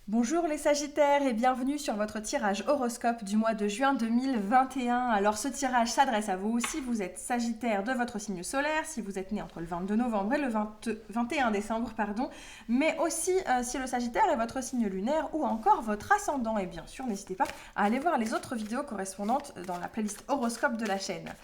Bonjour les Sagittaires et bienvenue sur votre tirage horoscope du mois de juin 2021. Alors ce tirage s'adresse à vous aussi, vous êtes Sagittaire de votre signe solaire, si vous êtes né entre le 22 novembre et le 21 décembre, mais aussi si le Sagittaire est votre signe lunaire ou encore votre ascendant. Et bien sûr, n'hésitez pas à aller voir les autres vidéos correspondantes dans la playlist horoscope de la chaîne.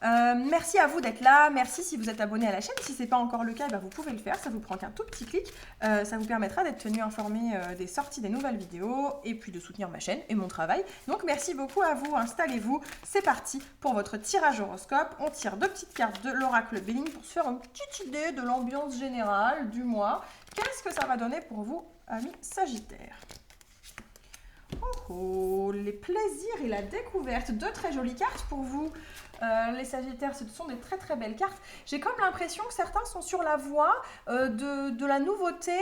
Merci à vous d'être là, merci si vous êtes abonné à la chaîne. Si ce n'est pas encore le cas, vous pouvez le faire, ça vous prend qu'un tout petit clic. Ça vous permettra d'être tenu informé des sorties des nouvelles vidéos et puis de soutenir ma chaîne et mon travail. Donc merci beaucoup à vous, installez-vous, c'est parti pour votre tirage horoscope. On tire deux petites cartes de l'oracle Béline pour se faire une petite idée de l'ambiance générale du mois. Qu'est-ce que ça va donner pour vous, amis Sagittaires? Oh, les plaisirs et la découverte, deux très jolies cartes pour vous. Les Sagittaires, ce sont des très très belles cartes. J'ai comme l'impression que certains sont sur la voie de la nouveauté,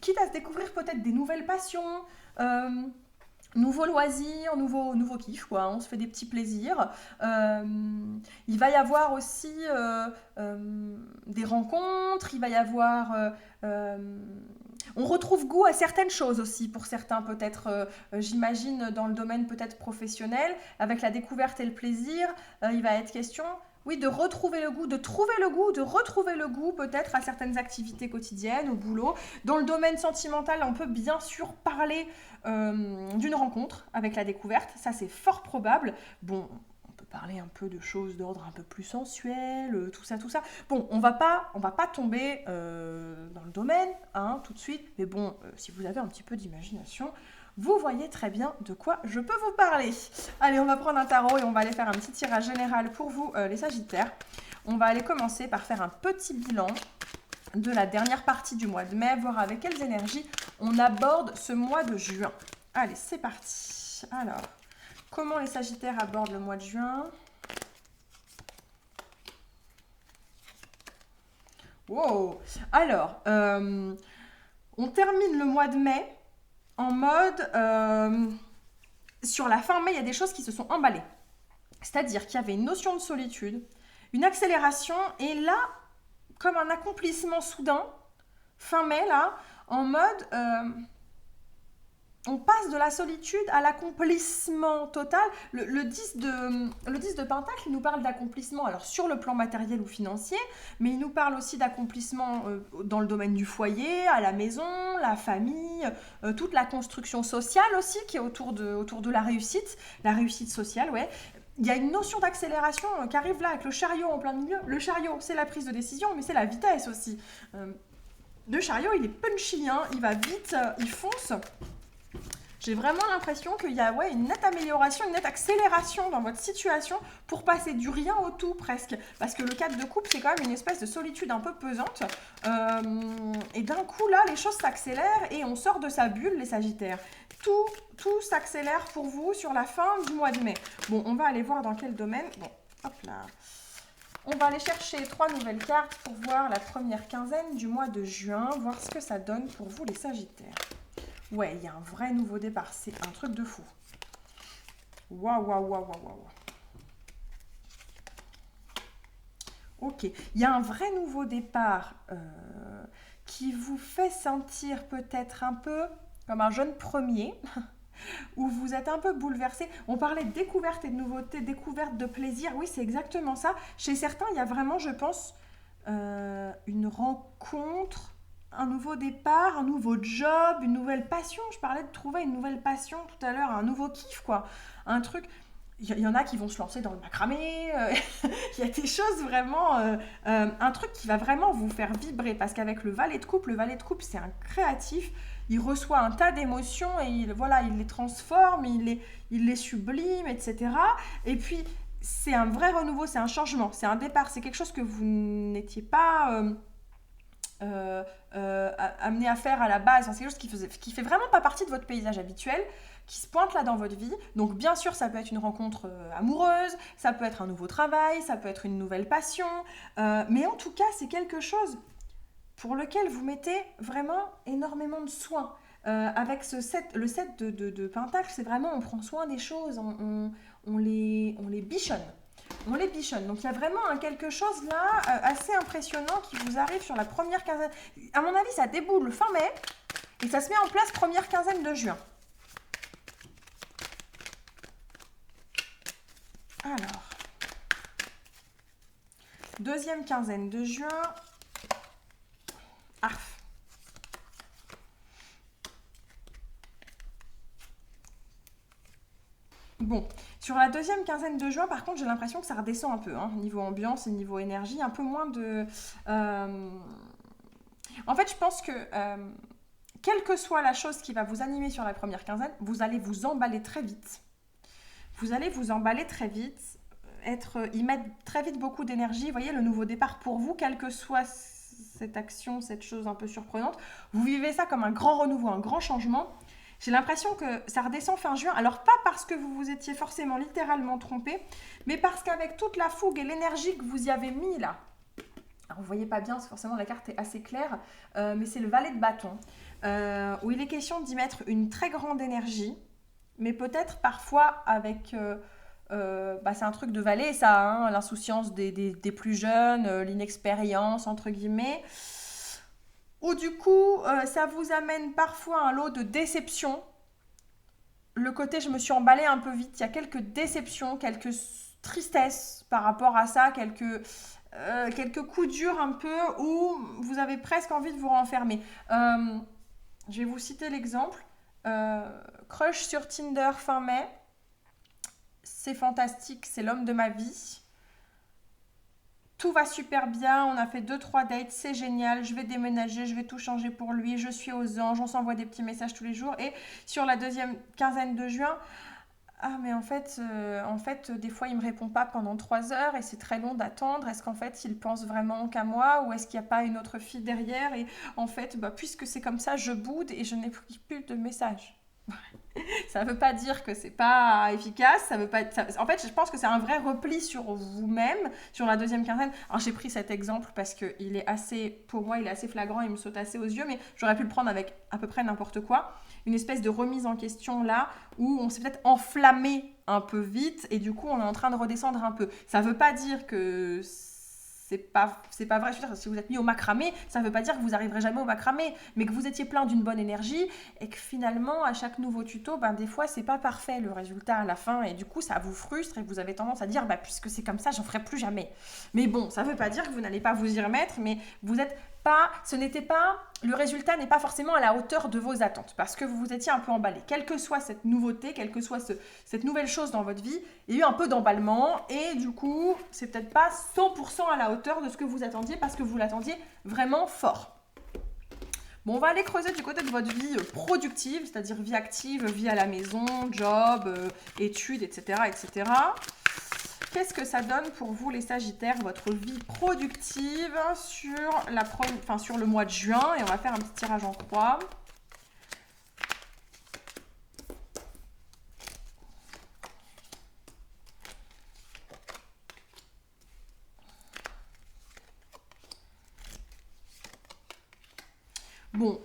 quitte à se découvrir peut-être des nouvelles passions, nouveaux loisirs, nouveaux kiffs, quoi. On se fait des petits plaisirs. Il va y avoir aussi des rencontres, il va y avoir... on retrouve goût à certaines choses aussi, pour certains peut-être, j'imagine, dans le domaine peut-être professionnel, avec la découverte et le plaisir, il va être question, oui, de retrouver le goût, de trouver le goût, de retrouver le goût peut-être à certaines activités quotidiennes, au boulot. Dans le domaine sentimental, on peut bien sûr parler d'une rencontre avec la découverte, ça c'est fort probable. Bon, parler un peu de choses d'ordre un peu plus sensuel, tout ça. Bon, on va pas tomber dans le domaine, hein, tout de suite, mais bon, si vous avez un petit peu d'imagination, vous voyez très bien de quoi je peux vous parler. Allez, on va prendre un tarot et on va aller faire un petit tirage général pour vous, les Sagittaires. On va aller commencer par faire un petit bilan de la dernière partie du mois de mai, voir avec quelles énergies on aborde ce mois de juin. Allez, c'est parti. Alors... comment les Sagittaires abordent le mois de juin? Wow! Alors, on termine le mois de mai en mode... sur la fin mai, il y a des choses qui se sont emballées. C'est-à-dire qu'il y avait une notion de solitude, une accélération, et là, comme un accomplissement soudain, fin mai, là, en mode... on passe de la solitude à l'accomplissement total. Le 10 de Pentacle, il nous parle d'accomplissement, alors sur le plan matériel ou financier, mais il nous parle aussi d'accomplissement dans le domaine du foyer, à la maison, la famille, toute la construction sociale aussi qui est autour de la réussite sociale, ouais. Il y a une notion d'accélération qui arrive là avec le chariot en plein milieu. Le chariot, c'est la prise de décision, mais c'est la vitesse aussi. Le chariot, il est punchy, hein, il va vite, il fonce. J'ai vraiment l'impression qu'il y a une nette amélioration, une nette accélération dans votre situation pour passer du rien au tout presque. Parce que le 4 de coupe, c'est quand même une espèce de solitude un peu pesante. Et d'un coup, là, les choses s'accélèrent et on sort de sa bulle, les Sagittaires. Tout s'accélère pour vous sur la fin du mois de mai. Bon, on va aller voir dans quel domaine. Bon, hop là. On va aller chercher 3 nouvelles cartes pour voir la première quinzaine du mois de juin, voir ce que ça donne pour vous, les Sagittaires. Ouais, il y a un vrai nouveau départ. C'est un truc de fou. Waouh. Ok. Il y a un vrai nouveau départ qui vous fait sentir peut-être un peu comme un jeune premier, où vous êtes un peu bouleversé. On parlait de découverte et de nouveauté, découverte de plaisir. Oui, c'est exactement ça. Chez certains, il y a vraiment, je pense, une rencontre, un nouveau départ, un nouveau job, une nouvelle passion. Je parlais de trouver une nouvelle passion tout à l'heure, un nouveau kiff, quoi. Un truc... Il y en a qui vont se lancer dans le macramé. Il y a des choses vraiment... un truc qui va vraiment vous faire vibrer. Parce qu'avec le valet de coupe, c'est un créatif. Il reçoit un tas d'émotions et il les transforme, il les sublime, etc. Et puis, c'est un vrai renouveau, c'est un changement, c'est un départ. C'est quelque chose que vous n'étiez pas... amené à faire à la base, c'est quelque chose qui fait vraiment pas partie de votre paysage habituel, qui se pointe là dans votre vie. Donc bien sûr, ça peut être une rencontre amoureuse, ça peut être un nouveau travail, ça peut être une nouvelle passion, mais en tout cas, c'est quelque chose pour lequel vous mettez vraiment énormément de soin. Avec le 7 de Pentacle, c'est vraiment on prend soin des choses, on les bichonne. On les bichonne. Donc il y a vraiment quelque chose là assez impressionnant qui vous arrive sur la première quinzaine. À mon avis, ça déboule fin mai Et ça se met en place première quinzaine de juin. Alors, deuxième quinzaine de juin. Arf. Bon, sur la deuxième quinzaine de juin, par contre, j'ai l'impression que ça redescend un peu, hein, niveau ambiance et niveau énergie, un peu moins de... En fait, je pense que, quelle que soit la chose qui va vous animer sur la première quinzaine, vous allez vous emballer très vite. Vous allez vous emballer très vite, y mettre très vite beaucoup d'énergie. Vous voyez, le nouveau départ pour vous, quelle que soit cette action, cette chose un peu surprenante, vous vivez ça comme un grand renouveau, un grand changement. J'ai l'impression que ça redescend fin juin. Alors, pas parce que vous vous étiez forcément littéralement trompé, mais parce qu'avec toute la fougue et l'énergie que vous y avez mis là, alors vous ne voyez pas bien, parce que forcément la carte est assez claire, mais c'est le valet de bâton, où il est question d'y mettre une très grande énergie, mais peut-être parfois avec... c'est un truc de valet, ça, hein, l'insouciance des plus jeunes, l'inexpérience, entre guillemets, ou du coup, ça vous amène parfois un lot de déceptions. Le côté, je me suis emballée un peu vite, il y a quelques déceptions, quelques tristesses par rapport à ça, quelques coups durs un peu, où vous avez presque envie de vous renfermer. Je vais vous citer l'exemple. Crush sur Tinder fin mai. C'est fantastique, c'est l'homme de ma vie. Tout va super bien, on a fait 2-3 dates, c'est génial, je vais déménager, je vais tout changer pour lui, je suis aux anges, on s'envoie des petits messages tous les jours. Et sur la deuxième quinzaine de juin, ah mais en fait, des fois il me répond pas pendant 3 heures et c'est très long d'attendre. Est-ce qu'en fait il pense vraiment qu'à moi ou est-ce qu'il n'y a pas une autre fille derrière? Et en fait, puisque c'est comme ça, je boude et je n'ai plus de messages. Ça ne veut pas dire que c'est pas efficace, ça veut pas en fait, je pense que c'est un vrai repli sur vous-même sur la deuxième quinzaine. Alors j'ai pris cet exemple parce que pour moi il est assez flagrant, il me saute assez aux yeux, mais j'aurais pu le prendre avec à peu près n'importe quoi. Une espèce de remise en question là où on s'est peut-être enflammé un peu vite et du coup on est en train de redescendre un peu. Ça ne veut pas dire que c'est pas vrai. Je veux dire, si vous êtes mis au macramé, ça ne veut pas dire que vous n'arriverez jamais au macramé, mais que vous étiez plein d'une bonne énergie et que finalement, à chaque nouveau tuto, des fois, c'est pas parfait le résultat à la fin et du coup, ça vous frustre et vous avez tendance à dire, puisque c'est comme ça, j'en ferai plus jamais. Mais bon, ça ne veut pas dire que vous n'allez pas vous y remettre, mais le résultat n'est pas forcément à la hauteur de vos attentes parce que vous vous étiez un peu emballé. Quelle que soit cette nouveauté, quelle que soit cette nouvelle chose dans votre vie, il y a eu un peu d'emballement et du coup, c'est peut-être pas 100% à la hauteur de ce que vous attendiez parce que vous l'attendiez vraiment fort. Bon, on va aller creuser du côté de votre vie productive, c'est-à-dire vie active, vie à la maison, job, études, etc., etc. Qu'est-ce que ça donne pour vous les Sagittaires, votre vie productive sur le mois de juin? Et on va faire un petit tirage en croix. Bon,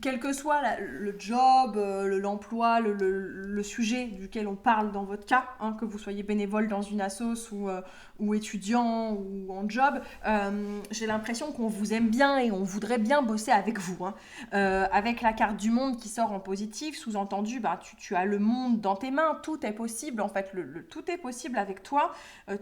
quel que soit le job, l'emploi, le sujet duquel on parle dans votre cas, hein, que vous soyez bénévole dans une assoce ou étudiant ou en job, j'ai l'impression qu'on vous aime bien et on voudrait bien bosser avec vous. Hein. Avec la carte du monde qui sort en positif, sous-entendu, tu as le monde dans tes mains, tout est possible, en fait, tout est possible avec toi,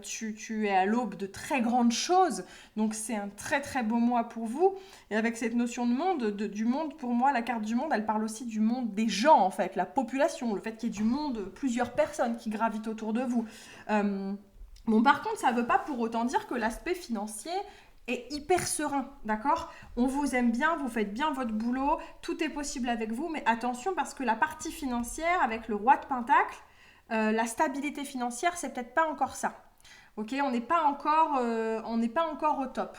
tu es à l'aube de très grandes choses, donc c'est un très très beau mois pour vous, et avec cette notion de monde, du monde, pour moi, la carte du monde, elle parle aussi du monde des gens, en fait, la population, le fait qu'il y ait du monde, plusieurs personnes qui gravitent autour de vous. Bon, par contre, ça ne veut pas pour autant dire que l'aspect financier est hyper serein, d'accord? On vous aime bien, vous faites bien votre boulot, tout est possible avec vous, mais attention parce que la partie financière, avec le roi de Pentacle, la stabilité financière, c'est peut-être pas encore ça. Ok, on n'est pas encore au top.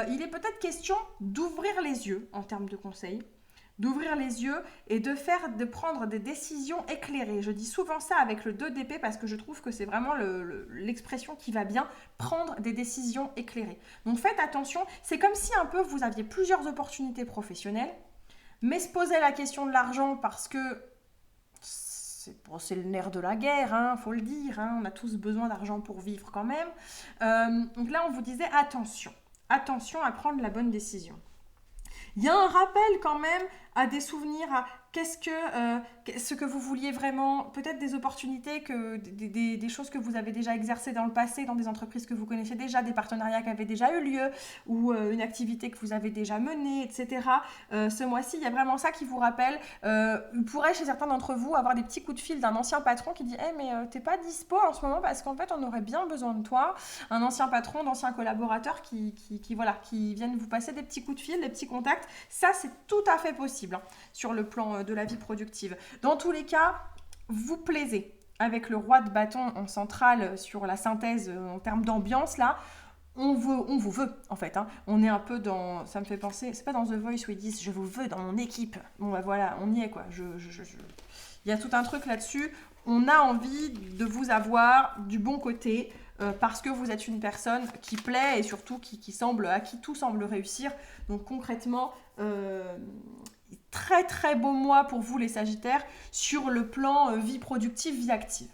Il est peut-être question d'ouvrir les yeux en termes de conseils, d'ouvrir les yeux et de prendre des décisions éclairées. Je dis souvent ça avec le 2 d'épée parce que je trouve que c'est vraiment l'expression qui va bien, prendre des décisions éclairées. Donc faites attention, c'est comme si un peu vous aviez plusieurs opportunités professionnelles, mais se poser la question de l'argent parce que c'est le nerf de la guerre, hein, faut le dire, hein, on a tous besoin d'argent pour vivre quand même. Donc là, on vous disait attention à prendre la bonne décision. Il y a un rappel quand même à des souvenirs, à ce que vous vouliez vraiment, peut-être des opportunités, des choses que vous avez déjà exercées dans le passé, dans des entreprises que vous connaissez déjà, des partenariats qui avaient déjà eu lieu, ou une activité que vous avez déjà menée, etc. Ce mois-ci, il y a vraiment ça qui vous rappelle. Vous pourrez, chez certains d'entre vous, avoir des petits coups de fil d'un ancien patron qui dit « Hey, mais t'es pas dispo en ce moment parce qu'en fait, on aurait bien besoin de toi. » Un ancien patron, d'anciens collaborateurs qui viennent vous passer des petits coups de fil, des petits contacts. Ça, c'est tout à fait possible, hein, sur le plan de la vie productive. Dans tous les cas, vous plaisez. Avec le roi de bâton en centrale sur la synthèse en termes d'ambiance, là, on vous veut, en fait. Hein. On est un peu dans... Ça me fait penser... C'est pas dans The Voice où ils disent « Je vous veux dans mon équipe ». Bon, bah voilà, on y est, quoi. Il y a tout un truc là-dessus. On a envie de vous avoir du bon côté parce que vous êtes une personne qui plaît et surtout à qui tout semble réussir. Donc, concrètement... très très beau mois pour vous les Sagittaires sur le plan vie productive, vie active.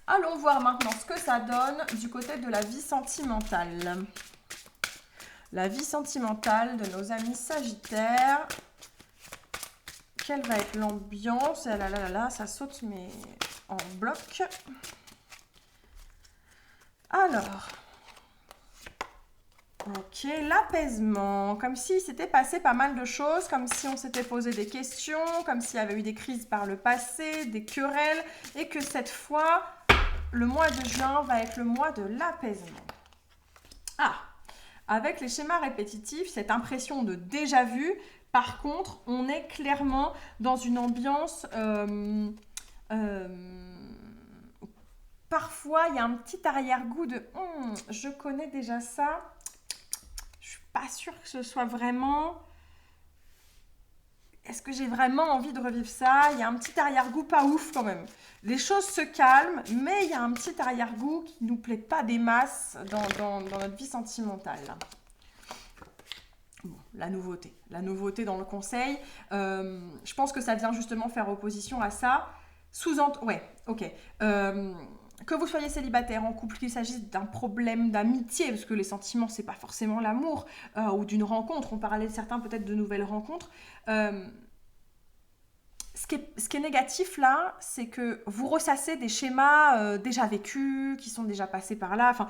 Allons voir maintenant ce que ça donne du côté de la vie sentimentale. La vie sentimentale de nos amis Sagittaires. Quelle va être l'ambiance? Ah là, ça saute mais en bloc. Alors... Ok, l'apaisement, comme s'il s'était passé pas mal de choses, comme si on s'était posé des questions, comme s'il y avait eu des crises par le passé, des querelles, et que cette fois, le mois de juin va être le mois de l'apaisement. Ah, avec les schémas répétitifs, cette impression de déjà-vu, par contre, on est clairement dans une ambiance... parfois, il y a un petit arrière-goût de « je connais déjà ça ». Pas sûr que ce soit vraiment... Est-ce que j'ai vraiment envie de revivre ça? Il y a un petit arrière-goût pas ouf quand même. Les choses se calment, mais il y a un petit arrière-goût qui ne nous plaît pas des masses dans notre vie sentimentale. Bon, la nouveauté dans le conseil. Je pense que ça vient justement faire opposition à ça. Ouais, ok. Que vous soyez célibataire, en couple, qu'il s'agisse d'un problème d'amitié, parce que les sentiments, c'est pas forcément l'amour, ou d'une rencontre, on parlait de certains peut-être de nouvelles rencontres. Ce qui est négatif là, c'est que vous ressassez des schémas déjà vécus, qui sont déjà passés par là. Enfin,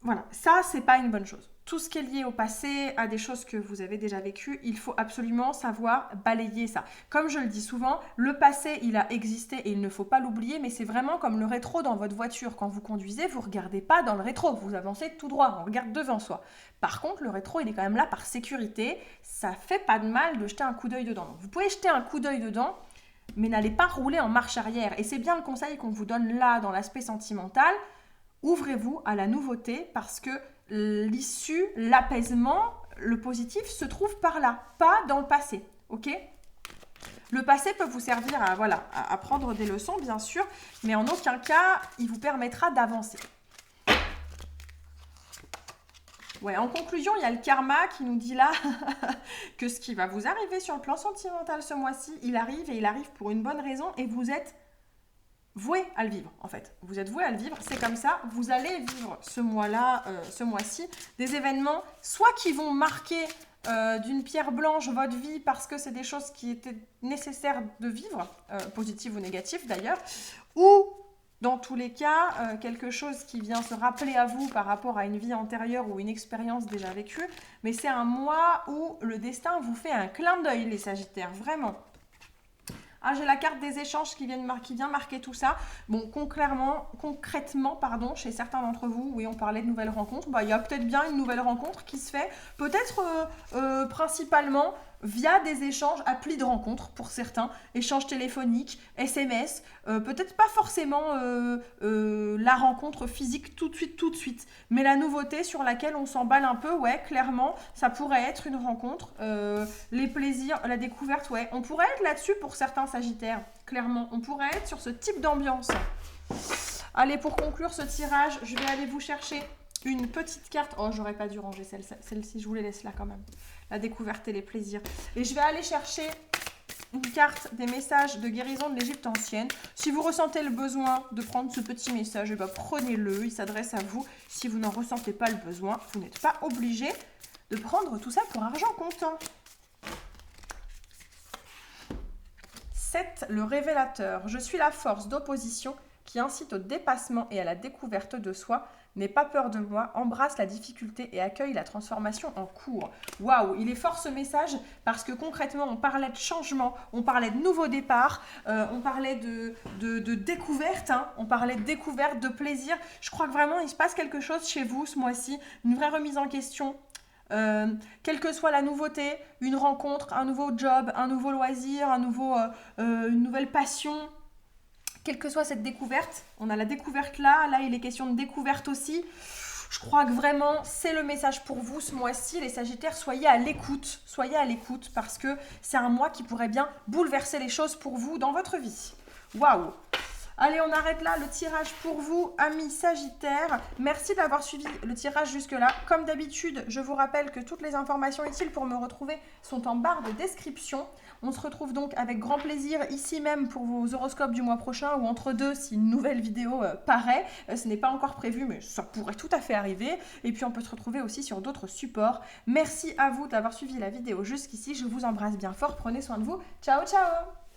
voilà, ça, c'est pas une bonne chose. Tout ce qui est lié au passé, à des choses que vous avez déjà vécues, il faut absolument savoir balayer ça. Comme je le dis souvent, le passé, il a existé et il ne faut pas l'oublier, mais c'est vraiment comme le rétro dans votre voiture. Quand vous conduisez, vous ne regardez pas dans le rétro, vous avancez tout droit, on regarde devant soi. Par contre, le rétro, il est quand même là par sécurité, ça fait pas de mal de jeter un coup d'œil dedans. Donc, vous pouvez jeter un coup d'œil dedans, mais n'allez pas rouler en marche arrière. Et c'est bien le conseil qu'on vous donne là, dans l'aspect sentimental. Ouvrez-vous à la nouveauté parce que l'issue, l'apaisement, le positif se trouve par là, pas dans le passé, ok? Le passé peut vous servir à prendre des leçons, bien sûr, mais en aucun cas, il vous permettra d'avancer. Ouais, en conclusion, il y a le karma qui nous dit là que ce qui va vous arriver sur le plan sentimental ce mois-ci, il arrive et il arrive pour une bonne raison et vous êtes voué à le vivre, en fait. Vous êtes voué à le vivre, c'est comme ça. Vous allez vivre ce mois-là, ce mois-ci, des événements, soit qui vont marquer d'une pierre blanche votre vie parce que c'est des choses qui étaient nécessaires de vivre, positives ou négatives d'ailleurs, ou dans tous les cas, quelque chose qui vient se rappeler à vous par rapport à une vie antérieure ou une expérience déjà vécue. Mais c'est un mois où le destin vous fait un clin d'œil, les Sagittaires, vraiment. Ah, j'ai la carte des échanges qui vient marquer tout ça. Bon, concrètement, chez certains d'entre vous, oui, on parlait de nouvelles rencontres. Bah, il y a peut-être bien une nouvelle rencontre qui se fait, peut-être principalement via des échanges, applis de rencontres pour certains, échanges téléphoniques, SMS, peut-être pas forcément la rencontre physique tout de suite, mais la nouveauté sur laquelle on s'emballe un peu, ouais, clairement, ça pourrait être une rencontre, les plaisirs, la découverte, ouais, on pourrait être là-dessus pour certains Sagittaires, clairement, on pourrait être sur ce type d'ambiance. Allez, pour conclure ce tirage, je vais aller vous chercher une petite carte. Oh, j'aurais pas dû ranger celle-ci, je vous les laisse là quand même. La découverte et les plaisirs. Et je vais aller chercher une carte des messages de guérison de l'Égypte ancienne. Si vous ressentez le besoin de prendre ce petit message, eh ben, prenez-le, il s'adresse à vous. Si vous n'en ressentez pas le besoin, vous n'êtes pas obligé de prendre tout ça pour argent comptant. 7, le révélateur. Je suis la force d'opposition qui incite au dépassement et à la découverte de soi. N'aie pas peur de moi, embrasse la difficulté et accueille la transformation en cours. Waouh, il est fort ce message parce que concrètement, on parlait de changement, on parlait de nouveau départ, on parlait de découverte, hein, on parlait de découverte, de plaisir. Je crois que vraiment, il se passe quelque chose chez vous ce mois-ci, une vraie remise en question. Quelle que soit la nouveauté, une rencontre, un nouveau job, un nouveau loisir, une nouvelle passion, quelle que soit cette découverte, on a la découverte là il est question de découverte aussi. Je crois que vraiment c'est le message pour vous ce mois-ci, les Sagittaires, soyez à l'écoute parce que c'est un mois qui pourrait bien bouleverser les choses pour vous dans votre vie. Waouh! Allez, on arrête là le tirage pour vous, amis Sagittaires. Merci d'avoir suivi le tirage jusque-là. Comme d'habitude, je vous rappelle que toutes les informations utiles pour me retrouver sont en barre de description. On se retrouve donc avec grand plaisir ici même pour vos horoscopes du mois prochain ou entre deux si une nouvelle vidéo paraît. Ce n'est pas encore prévu, mais ça pourrait tout à fait arriver. Et puis on peut se retrouver aussi sur d'autres supports. Merci à vous d'avoir suivi la vidéo jusqu'ici. Je vous embrasse bien fort. Prenez soin de vous. Ciao, ciao!